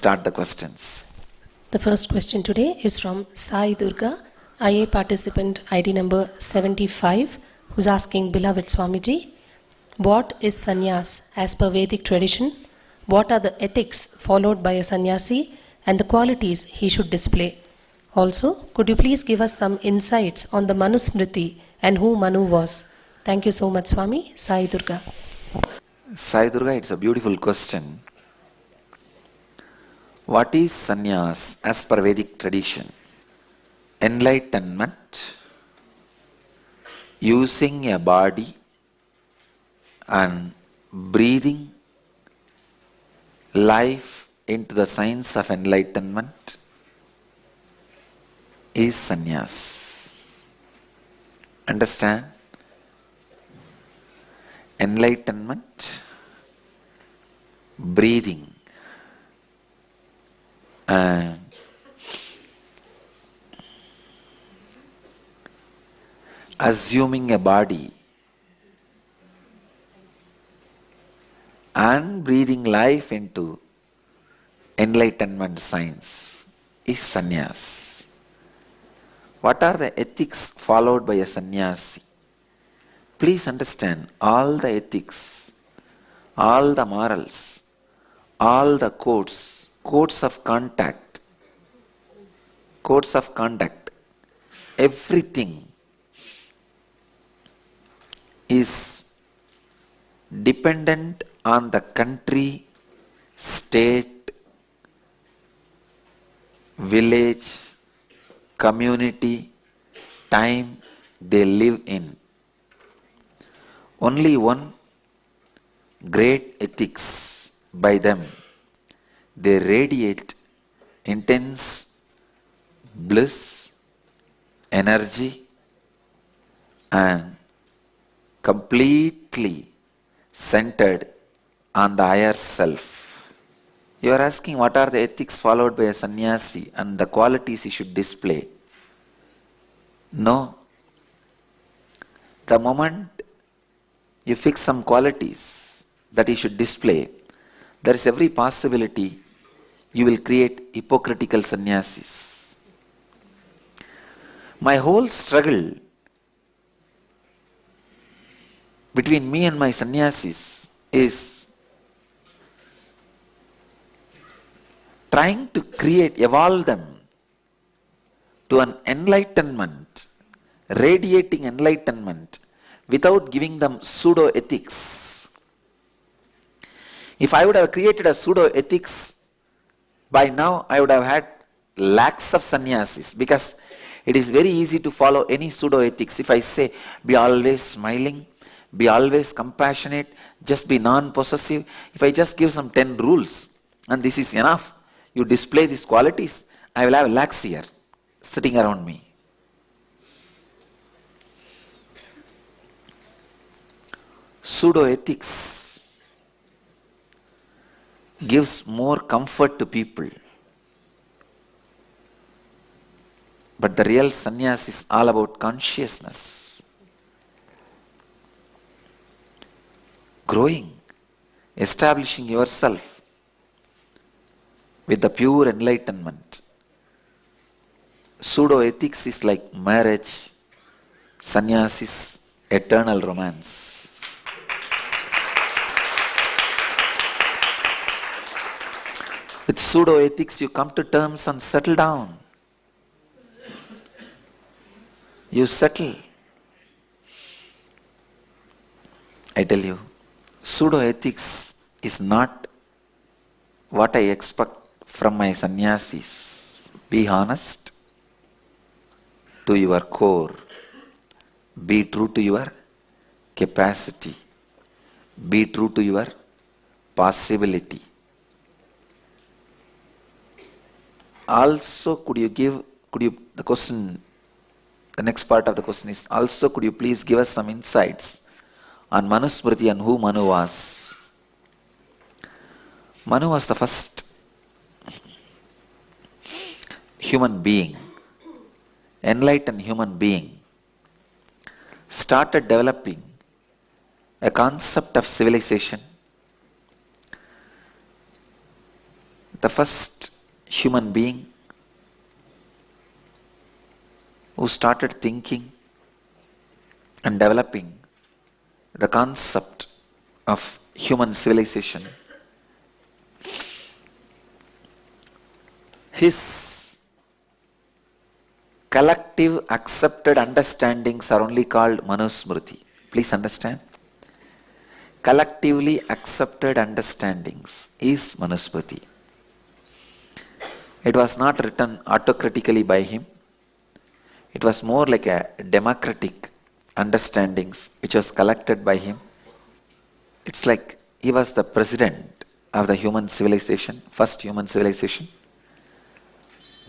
start the questions. The first question today is from Sai Durga, IA participant ID number 75, who's asking, Beloved Swamiji, what is sannyas as per Vedic tradition? What are the ethics followed by a sannyasi and the qualities he should display? Also, could you please give us some insights on the Manusmriti and who Manu was? Thank you so much, Swami. Sai Durga. Sai Durga, it's a beautiful question. What is sannyas as per Vedic tradition? Enlightenment, using a body and breathing life into the science of enlightenment is sannyas. Understand? Enlightenment, breathing, and assuming a body and breathing life into enlightenment science is sannyas. What are the ethics followed by a sannyasi? Please understand, all the ethics, all the morals, all the codes of conduct, everything is dependent on the country, state, village, community, time they live in. Only one great ethics by them. They radiate intense bliss, energy, and completely centered on the higher self. You are asking what are the ethics followed by a sannyasi and the qualities he should display. No. The moment you fix some qualities that he should display, there is every possibility you will create hypocritical sannyasis. My whole struggle between me and my sannyasis is trying to evolve them to an enlightenment, radiating enlightenment without giving them pseudo-ethics. If I would have created a pseudo-ethics, by now I would have had lakhs of sannyasis, because it is very easy to follow any pseudo-ethics. If I say, be always smiling, be always compassionate, just be non-possessive, if I just give some 10 rules, and this is enough, you display these qualities, I will have lakhs here sitting around me. Pseudo-ethics gives more comfort to people. But the real sannyas is all about consciousness. Growing, establishing yourself with the pure enlightenment. Pseudo-ethics is like marriage, sannyas is eternal romance. With pseudo-ethics, you come to terms and settle down. You settle. I tell you, pseudo-ethics is not what I expect from my sannyasis. Be honest to your core. Be true to your capacity. Be true to your possibility. Also, the next part of the question is, also could you please give us some insights on Manusmriti and who Manu was? Manu was the first human being, enlightened human being, started developing a concept of civilization. the first human being who started thinking and developing the concept of human civilization. His collective accepted understandings are only called Manusmriti. Please understand. Collectively accepted understandings is Manusmriti. It was not written autocratically by him. It was more like a democratic understandings which was collected by him. It's like he was the president of the human civilization, first human civilization.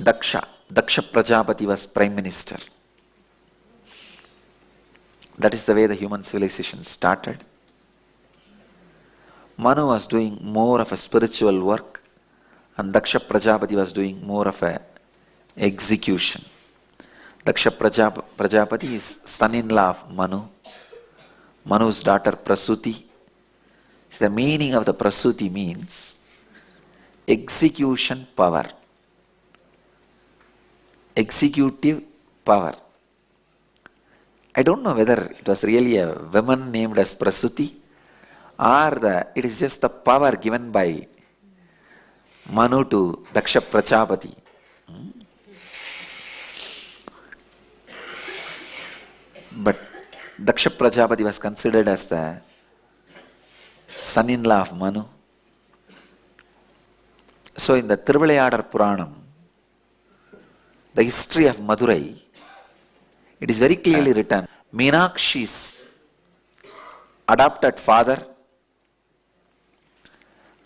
Daksha Prajapati was prime minister. That is the way the human civilization started. Manu was doing more of a spiritual work, and Daksha Prajapati was doing more of a execution. Daksha Prajapati is son-in-law of Manu. Manu's daughter Prasuti. The meaning of the Prasuti means execution power. Executive power. I don't know whether it was really a woman named as Prasuti or it is just the power given by Manu to Daksha Prajapati. But Daksha Prajapati was considered as the son-in-law of Manu. So in the Tiruvilayadar Puranam, the history of Madurai, it is very clearly written, Meenakshi's adopted father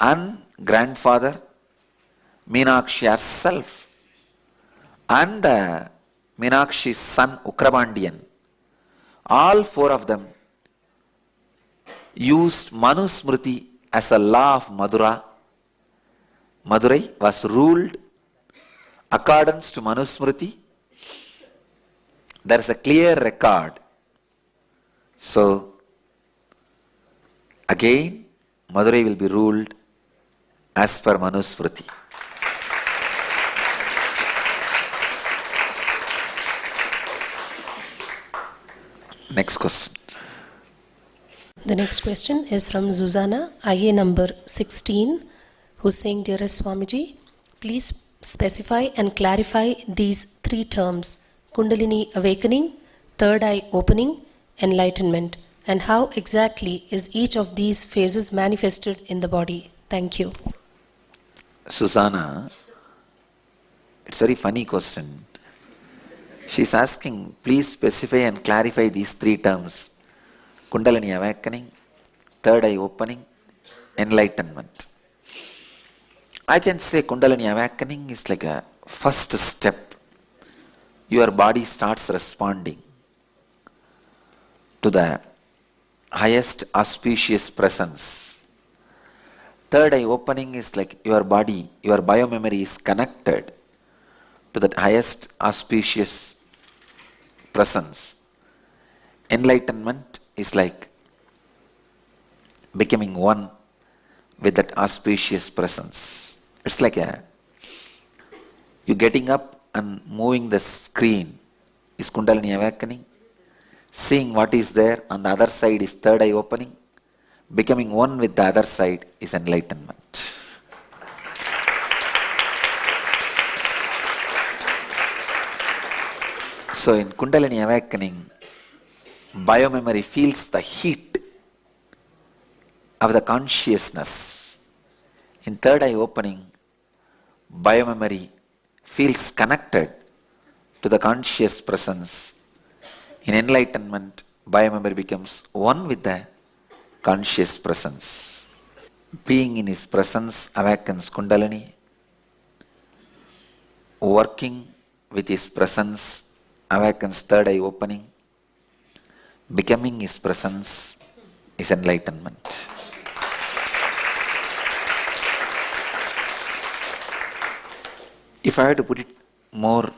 and grandfather, Meenakshi herself, and Meenakshi's son Ukrabandian, all four of them used Manusmriti as a law of Madura. Madurai was ruled accordance to Manusmriti. There is a clear record. So, again, Madurai will be ruled as per Manusmriti. Next question. The next question is from Zuzana, IA number 16, who's saying, Dearest Swamiji, please specify and clarify these three terms, Kundalini awakening, third eye opening, enlightenment, and how exactly is each of these phases manifested in the body. Thank you. Susanna, it's a very funny question. She's asking, please specify and clarify these three terms, Kundalini awakening, third eye opening, enlightenment. I can say Kundalini awakening is like a first step. Your body starts responding to the highest auspicious presence. Third eye opening is like your body, your biomemory is connected to that highest auspicious presence. Enlightenment is like becoming one with that auspicious presence. It's like you getting up and moving the screen is Kundalini awakening. Seeing what is there on the other side is third eye opening. Becoming one with the other side is enlightenment. So in Kundalini awakening, biomemory feels the heat of the consciousness. In third eye opening, biomemory feels connected to the conscious presence. In enlightenment, biomemory becomes one with the conscious presence. Being in his presence awakens Kundalini. Working with his presence awakens third eye opening. Becoming his presence is enlightenment. If I had to put it more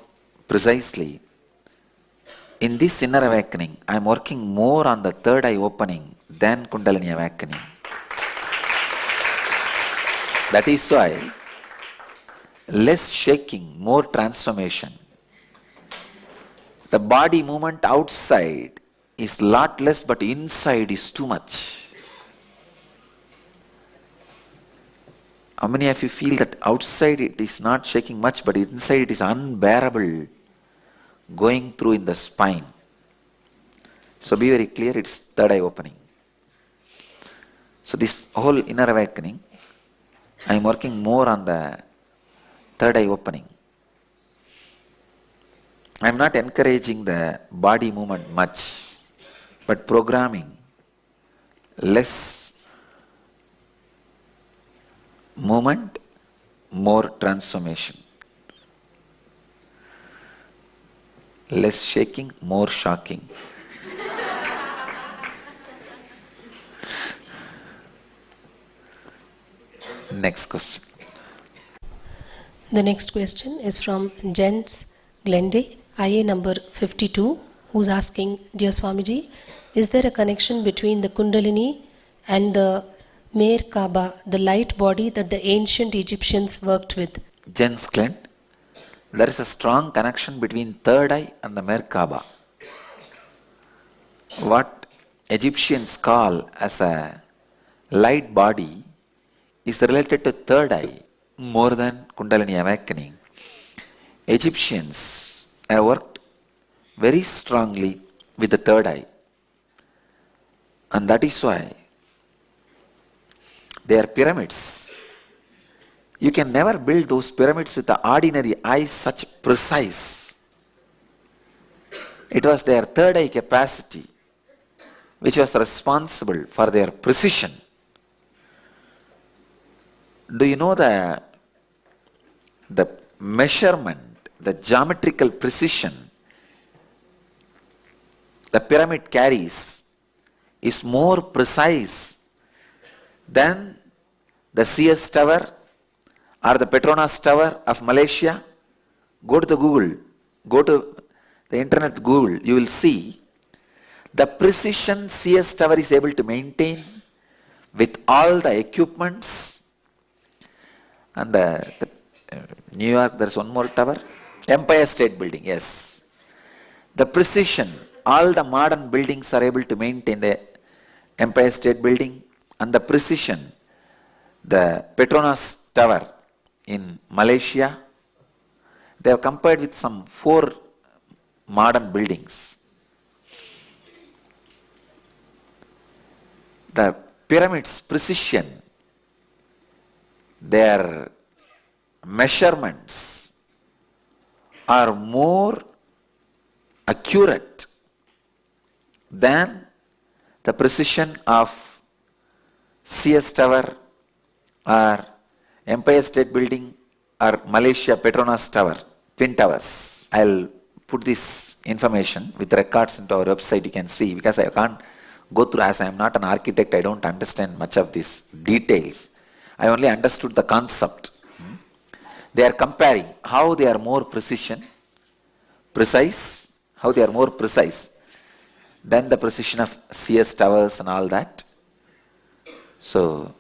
precisely, in this inner awakening, I am working more on the third eye opening than Kundalini awakening. That is why less shaking, more transformation. The body movement outside is lot less, but inside is too much. How many of you feel that outside it is not shaking much, but inside it is unbearable, going through in the spine? So be very clear, it's third eye opening. So this whole inner awakening, I am working more on the third eye opening. I am not encouraging the body movement much, but programming less movement, more transformation. Less shaking, more shocking. Next question. The next question is from Jens Glende, IA number 52, who's asking, Dear Swamiji, is there a connection between the Kundalini and the Merkaba, the light body that the ancient Egyptians worked with? Jens Glende, there is a strong connection between third eye and the Merkaba. What Egyptians call as a light body is related to third eye more than Kundalini awakening. Egyptians have worked very strongly with the third eye, and that is why their pyramids, you can never build those pyramids with the ordinary eye such precise. It was their third eye capacity which was responsible for their precision. Do you know the measurement, the geometrical precision the pyramid carries is more precise than the CS Tower or the Petronas Tower of Malaysia? Go to the Google, go to the internet Google, you will see the precision CS Tower is able to maintain with all the equipments. And the New York, there is one more tower, Empire State Building, yes. The precision, all the modern buildings are able to maintain the Empire State Building, and the precision, the Petronas Tower in Malaysia, they have compared with some 4 modern buildings. The pyramid's precision, their measurements are more accurate than the precision of CS Tower or Empire State Building or Malaysia Petronas Tower, Twin Towers. I'll put this information with records into our website, you can see, because I can't go through, as I am not an architect, I don't understand much of these details. I only understood the concept. They are comparing how they are more precise, how they are more precise than the precision of CS towers and all that. So,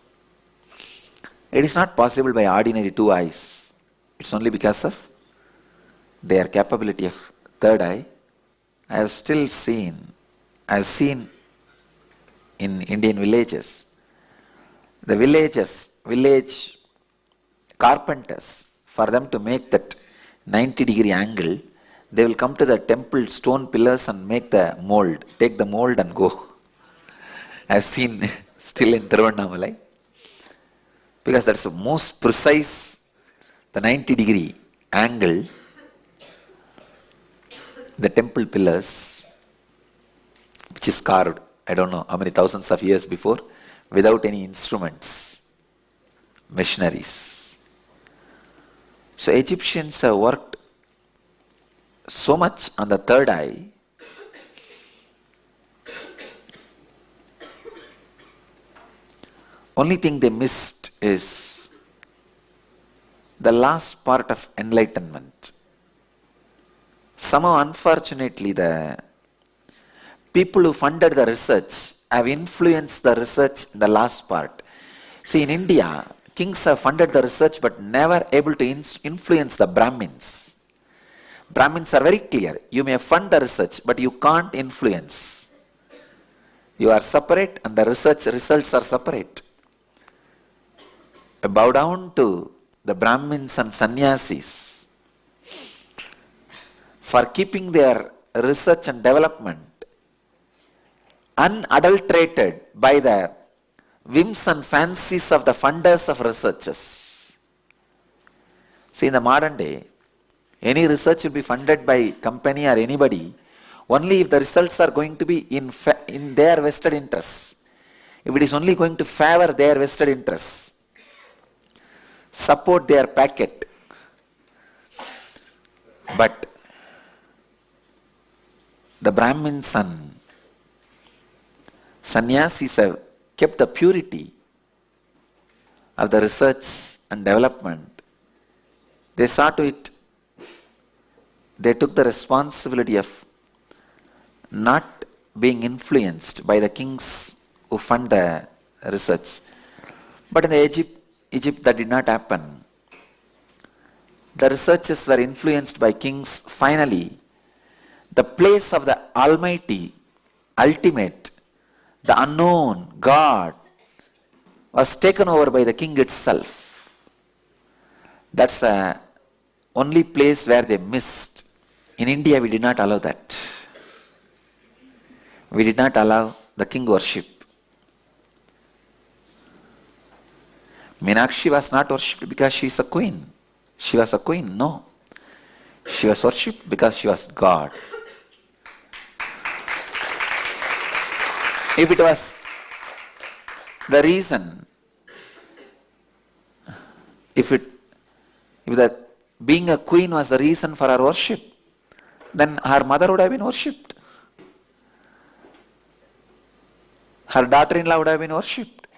it is not possible by ordinary 2 eyes. It's only because of their capability of third eye. I have seen in Indian villages, the village carpenters, for them to make that 90-degree angle, they will come to the temple stone pillars and make the mold, take the mold and go. I have seen still in Thiruvannamalai, because that's the most precise, the 90-degree angle, the temple pillars, which is carved, I don't know how many thousands of years before, without any instruments, machineries. So Egyptians have worked so much on the third eye, only thing they missed is the last part of enlightenment. Somehow, unfortunately, the people who funded the research have influenced the research in the last part. See, in India, kings have funded the research but never able to influence the Brahmins. Brahmins are very clear. You may fund the research, but you can't influence. You are separate and the research results are separate. Bow down to the Brahmins and sannyasis for keeping their research and development unadulterated by the whims and fancies of the funders of researches. See, in the modern day, any research will be funded by company or anybody only if the results are going to be in their vested interests. If it is only going to favor their vested interests, support their packet. But the Brahmins and sannyasis have kept the purity of the research and development. They saw to it. They took the responsibility of not being influenced by the kings who fund the research. But in Egypt that did not happen. The researchers were influenced by kings. Finally, the place of the Almighty, ultimate, the unknown God was taken over by the king itself. That's the only place where they missed. In India, we did not allow that. We did not allow the king worship. Meenakshi was not worshipped because she is a queen. She was a queen, no. She was worshipped because she was God. If it was the reason, if the being a queen was the reason for her worship, then her mother would have been worshipped. Her daughter-in-law would have been worshipped.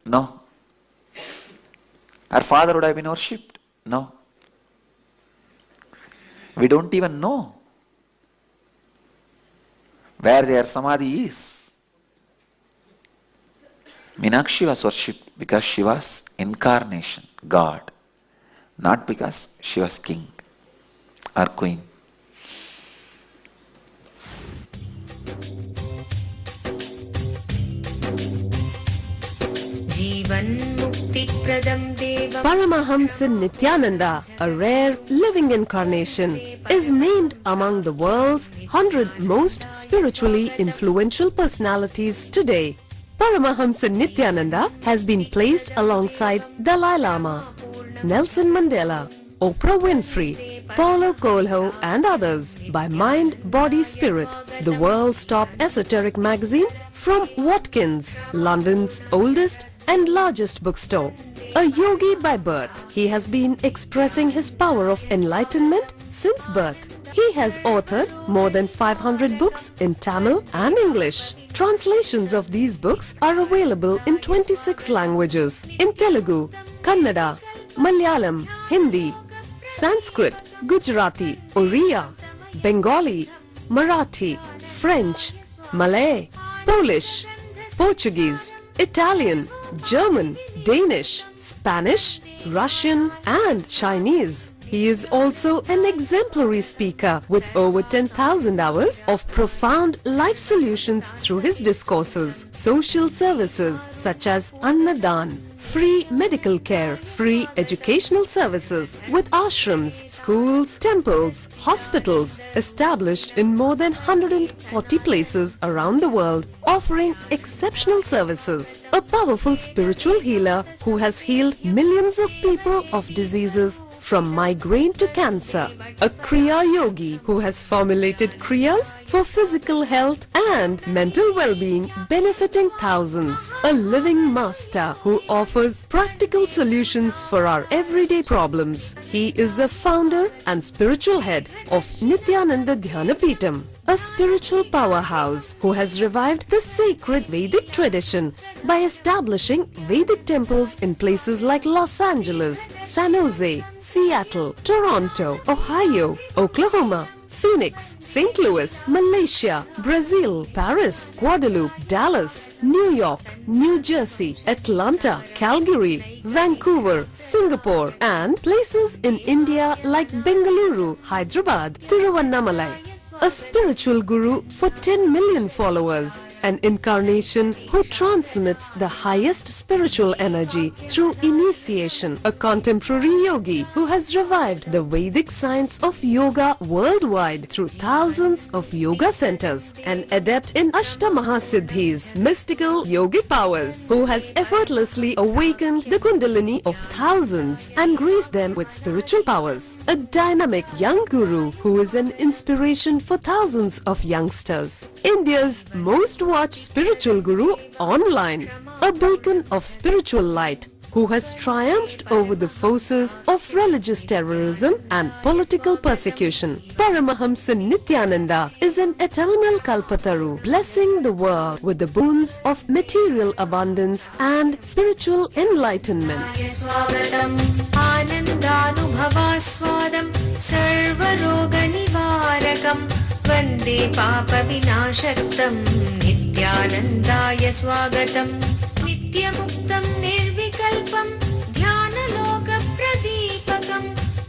No. Her father would have been worshipped. No. We don't even know where their samadhi is. Meenakshi was worshipped because she was incarnation, God, not because she was king or queen. Paramahamsa Nityananda, a rare living incarnation, is named among the world's 100 most spiritually influential personalities today. Paramahamsa Nityananda has been placed alongside Dalai Lama, Nelson Mandela, Oprah Winfrey, Paulo Coelho and others by Mind, Body, Spirit, the world's top esoteric magazine from Watkins, London's oldest and largest bookstore. A yogi by birth, he has been expressing his power of enlightenment since birth. He has authored more than 500 books in Tamil and English. Translations of these books are available in 26 languages in Telugu, Kannada, Malayalam, Hindi, Sanskrit, Gujarati, Oriya, Bengali, Marathi, French, Malay, Polish, Portuguese, Italian, German, Danish, Spanish, Russian and Chinese. He is also an exemplary speaker with over 10,000 hours of profound life solutions through his discourses. Social services such as Annadan, free medical care, free educational services with ashrams, schools, temples, hospitals established in more than 140 places around the world, offering exceptional services. A powerful spiritual healer who has healed millions of people of diseases from migraine to cancer. A Kriya Yogi who has formulated Kriyas for physical health and mental well-being, benefiting thousands. A living master who offers practical solutions for our everyday problems. He is the founder and spiritual head of Nityananda Dhyanapeetham, a spiritual powerhouse who has revived the sacred Vedic tradition by establishing Vedic temples in places like Los Angeles, San Jose, Seattle, Toronto, Ohio, Oklahoma, Phoenix, St. Louis, Malaysia, Brazil, Paris, Guadeloupe, Dallas, New York, New Jersey, Atlanta, Calgary, Vancouver, Singapore, and places in India like Bengaluru, Hyderabad, Tiruvannamalai. A spiritual guru for 10 million followers, an incarnation who transmits the highest spiritual energy through initiation, a contemporary yogi who has revived the Vedic science of yoga worldwide through thousands of yoga centers, an adept in Ashtamahasiddhis, mystical yogic powers, who has effortlessly awakened the Kundalini of thousands and graced them with spiritual powers, a dynamic young guru who is an inspiration for thousands of youngsters, India's most watched spiritual guru online, a beacon of spiritual light who has triumphed over the forces of religious terrorism and political persecution. Paramahamsa Nityananda is an eternal Kalpataru, blessing the world with the boons of material abundance and spiritual enlightenment. Swagatam Anandanubhavaswadam Sarvaroganivarakam Vande Papa Vinashaktam Nityanandaya Swagatam Nityamuktam Nirvikalpam Dhyana Pradipakam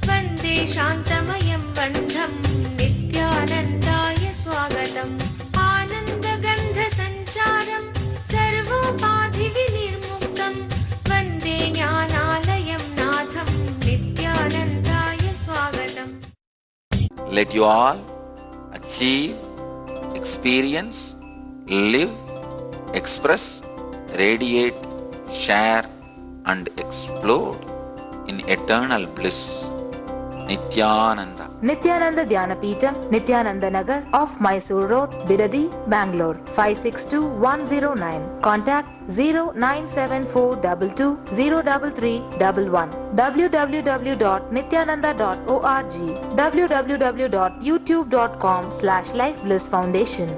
Vande Shantamayam Bandham Nityanandaya Swagatam Ananda Gandha Sancharam Sarvopadhi Vinirmuktam Vande Jnanalayam Natham Nityanandaya Swagatam. Let you all achieve, experience, live, express, radiate, share and explode in eternal bliss. Nityananda. Nityananda Dhyanapitham, Nityananda Nagar off Mysore Road, Bidadi, Bangalore 562109. Contact 09742203311. www.nityananda.org. www.youtube.com/Life Bliss Foundation.